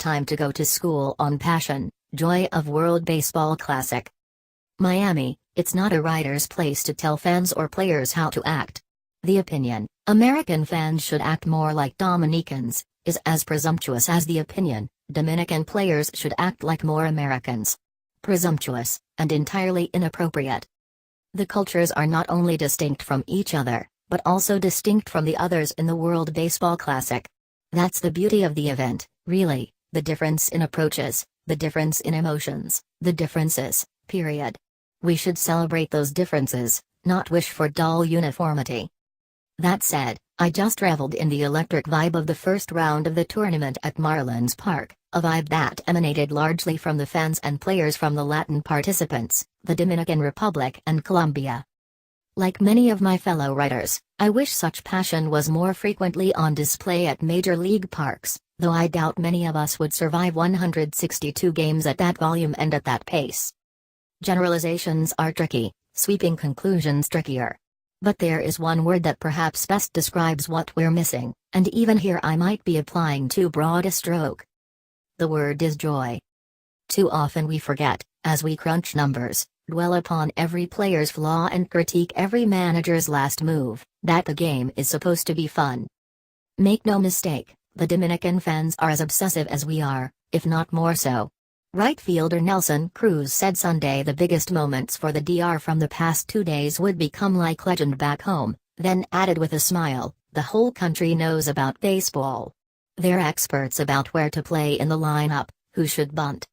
time to go to school on passion, joy of World Baseball Classic. Miami, it's not a writer's place to tell fans or players how to act. The opinion, American fans should act more like Dominicans, is as presumptuous as the opinion, Dominican players should act like more Americans. Presumptuous, and entirely inappropriate. The cultures are not only distinct from each other, but also distinct from the others in the World Baseball Classic. That's the beauty of the event, really, the difference in approaches, the difference in emotions, the differences, period. We should celebrate those differences, not wish for dull uniformity. That said, I just reveled in the electric vibe of the first round of the tournament at Marlins Park, a vibe that emanated largely from the fans and players from the Latin participants, the Dominican Republic and Colombia. Like many of my fellow writers, I wish such passion was more frequently on display at major league parks, though I doubt many of us would survive 162 games at that volume and at that pace. Generalizations are tricky, sweeping conclusions trickier. But there is one word that perhaps best describes what we're missing, and even here I might be applying too broad a stroke. The word is joy. Too often we forget, as we crunch numbers, dwell upon every player's flaw and critique every manager's last move, that the game is supposed to be fun. Make no mistake, the Dominican fans are as obsessive as we are, if not more so. Right fielder Nelson Cruz said Sunday the biggest moments for the DR from the past 2 days would become like legend back home, then added with a smile, the whole country knows about baseball. They're experts about where to play in the lineup, who should bunt.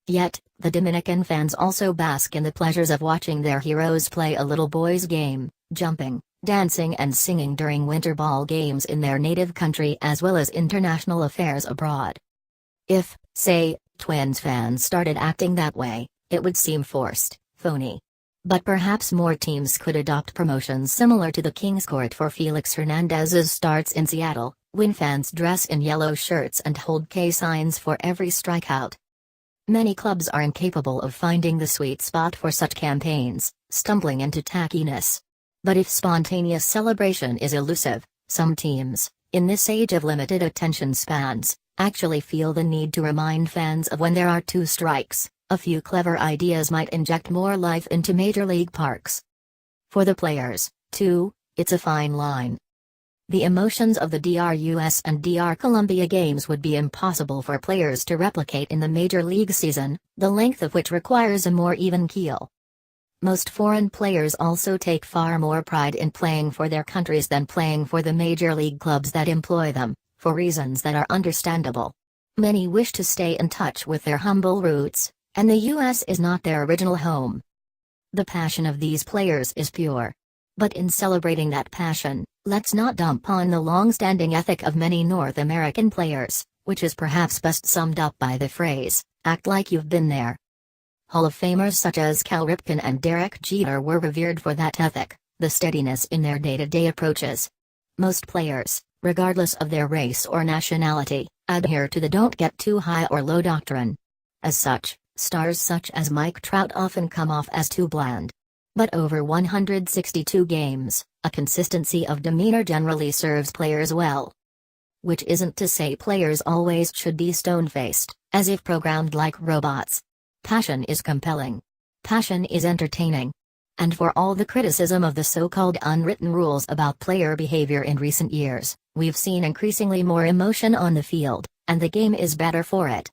Yet, the Dominican fans also bask in the pleasures of watching their heroes play a little boy's game, jumping, dancing and singing during winter ball games in their native country as well as international affairs abroad. If, say, Twins fans started acting that way, it would seem forced, phony. But perhaps more teams could adopt promotions similar to the King's Court for Felix Hernandez's starts in Seattle, when fans dress in yellow shirts and hold K signs for every strikeout. Many clubs are incapable of finding the sweet spot for such campaigns, stumbling into tackiness. But if spontaneous celebration is elusive, some teams, in this age of limited attention spans, actually feel the need to remind fans of when there are 2 strikes. A few clever ideas might inject more life into major league parks. For the players, too, it's a fine line. The emotions of the DR-US and DR-Colombia games would be impossible for players to replicate in the major league season, the length of which requires a more even keel. Most foreign players also take far more pride in playing for their countries than playing for the major league clubs that employ them, for reasons that are understandable. Many wish to stay in touch with their humble roots, and the US is not their original home. The passion of these players is pure. But in celebrating that passion, let's not dump on the long-standing ethic of many North American players, which is perhaps best summed up by the phrase, act like you've been there. Hall of Famers such as Cal Ripken and Derek Jeter were revered for that ethic, the steadiness in their day-to-day approaches. Most players, regardless of their race or nationality, adhere to the don't get too high or low doctrine. As such, stars such as Mike Trout often come off as too bland. But over 162 games, a consistency of demeanor generally serves players well. Which isn't to say players always should be stone-faced, as if programmed like robots. Passion is compelling. Passion is entertaining. And for all the criticism of the so-called unwritten rules about player behavior in recent years, we've seen increasingly more emotion on the field, and the game is better for it.